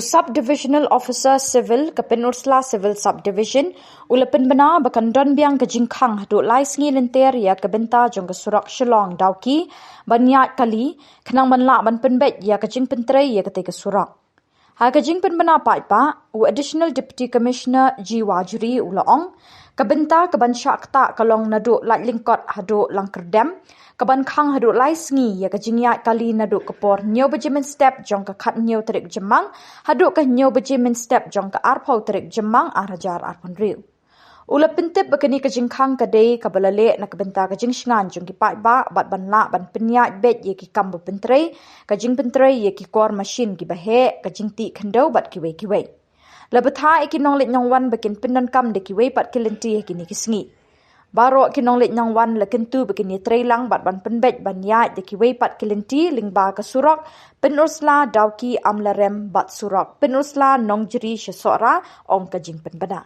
Sub Divisional Officer Civil ke Penursla Civil Subdivision ulapen bena bakan don biang ke jingkhang hadu lai sengi lenter ya ke benta jong ke surak Shillong dauki banyat kali kenang manla ban penbet ya ke jing pentrei ya ke surak. Ha ke jing pen bena pa Additional Deputy Commissioner G Wajuri ulaong ke benta ke ban syak tak kalong nadu lat lingkot hadu langkerdem Kaban khang hadu lai sengi ya ke jingyat kali nadu kepor nyo bejimin step jong ke kat nyo terik jemang hadu ke nyo bejimin step jong ke arpau terik jemang arajar arpon riu. Ula pentip bekeni ke jingkhang ke day ke balale na ke benta ke jing shingan jong ki pai ba bat ban la ban penyat bet ye ki kambu pentrei ke jing pentrei ye ki kor mesin ki bahe ke jing ti khendau bat ki wei. Lebetha ikinong lit nyong wan bekin pendan kam de ki wei pat kilenti ye kini ki sengi. Baro kinong lit nyang wan la kentu begini trailang bat ban penbet ban yat de ki weipat kilenti lingba ke surak Penursla dauki amlarem bat surak Penursla nongjeri syesora ong kajing penbena.